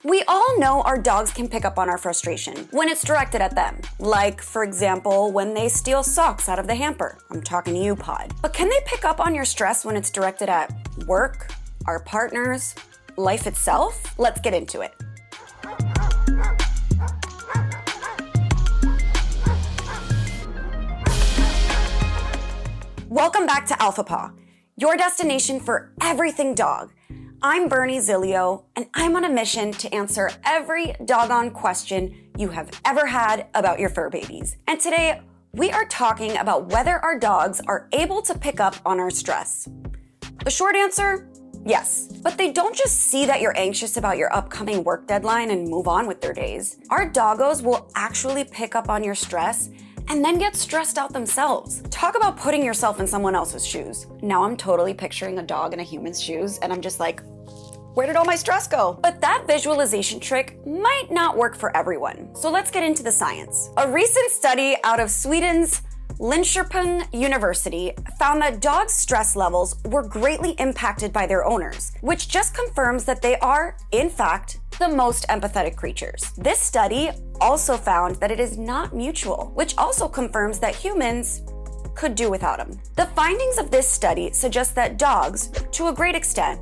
We all know our dogs can pick up on our frustration when it's directed at them. Like, for example, when they steal socks out of the hamper. I'm talking to you, Pod. But can they pick up on your stress when it's directed at work, our partners, life itself? Let's get into it. Welcome back to Alpha Paw, your destination for everything dog. I'm Bernie Zilio, and I'm on a mission to answer every doggone question you have ever had about your fur babies. And today, we are talking about whether our dogs are able to pick up on our stress. The short answer, yes. But they don't just see that you're anxious about your upcoming work deadline and move on with their days. Our doggos will actually pick up on your stress and then get stressed out themselves. Talk about putting yourself in someone else's shoes. Now I'm totally picturing a dog in a human's shoes, and I'm just like, where did all my stress go? But that visualization trick might not work for everyone. So let's get into the science. A recent study out of Sweden's Linköping University found that dogs' stress levels were greatly impacted by their owners, which just confirms that they are, in fact, the most empathetic creatures. This study also found that it is not mutual, which also confirms that humans could do without them. The findings of this study suggest that dogs, to a great extent,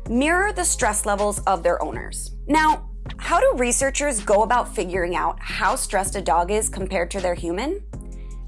mirror the stress levels of their owners. Now, how do researchers go about figuring out how stressed a dog is compared to their human?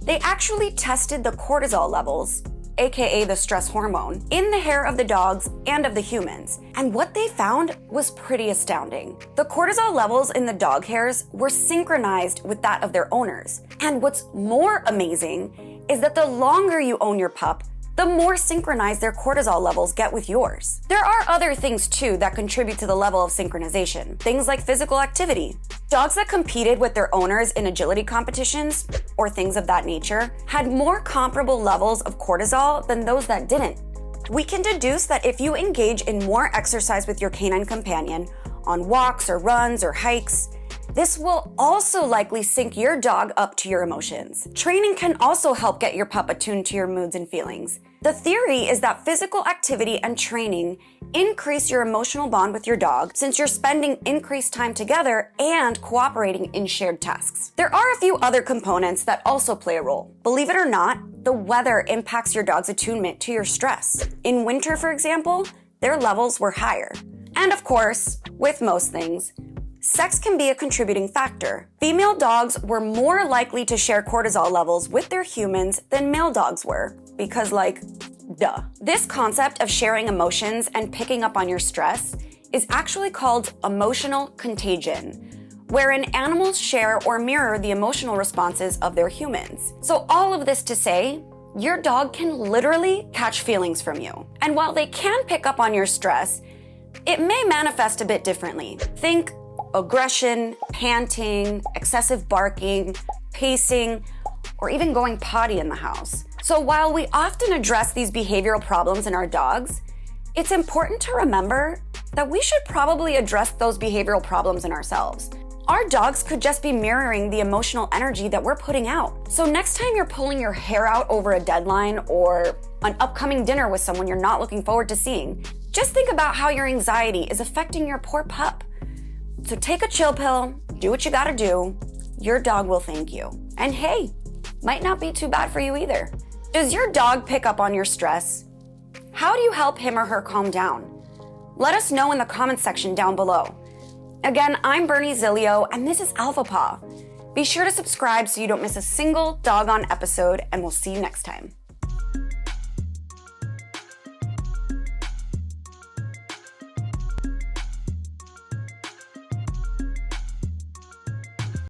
They actually tested the cortisol levels, aka the stress hormone, in the hair of the dogs and of the humans. And what they found was pretty astounding. The cortisol levels in the dog hairs were synchronized with that of their owners. And what's more amazing is that the longer you own your pup, the more synchronized their cortisol levels get with yours. There are other things too that contribute to the level of synchronization. Things like physical activity. Dogs that competed with their owners in agility competitions, or things of that nature, had more comparable levels of cortisol than those that didn't. We can deduce that if you engage in more exercise with your canine companion, on walks or runs or hikes, this will also likely sync your dog up to your emotions. Training can also help get your pup attuned to your moods and feelings. The theory is that physical activity and training increase your emotional bond with your dog since you're spending increased time together and cooperating in shared tasks. There are a few other components that also play a role. Believe it or not, the weather impacts your dog's attunement to your stress. In winter, for example, their levels were higher. And of course, with most things, sex can be a contributing factor. Female dogs were more likely to share cortisol levels with their humans than male dogs were, because duh. This concept of sharing emotions and picking up on your stress is actually called emotional contagion, wherein animals share or mirror the emotional responses of their humans. So all of this to say, your dog can literally catch feelings from you. And while they can pick up on your stress, it may manifest a bit differently. Think aggression, panting, excessive barking, pacing, or even going potty in the house. So while we often address these behavioral problems in our dogs, it's important to remember that we should probably address those behavioral problems in ourselves. Our dogs could just be mirroring the emotional energy that we're putting out. So next time you're pulling your hair out over a deadline or an upcoming dinner with someone you're not looking forward to seeing, just think about how your anxiety is affecting your poor pup. So take a chill pill, do what you gotta do. Your dog will thank you. And hey, might not be too bad for you either. Does your dog pick up on your stress? How do you help him or her calm down? Let us know in the comments section down below. Again, I'm Bernie Zilio, and this is Alpha Paw. Be sure to subscribe so you don't miss a single doggone episode, and we'll see you next time.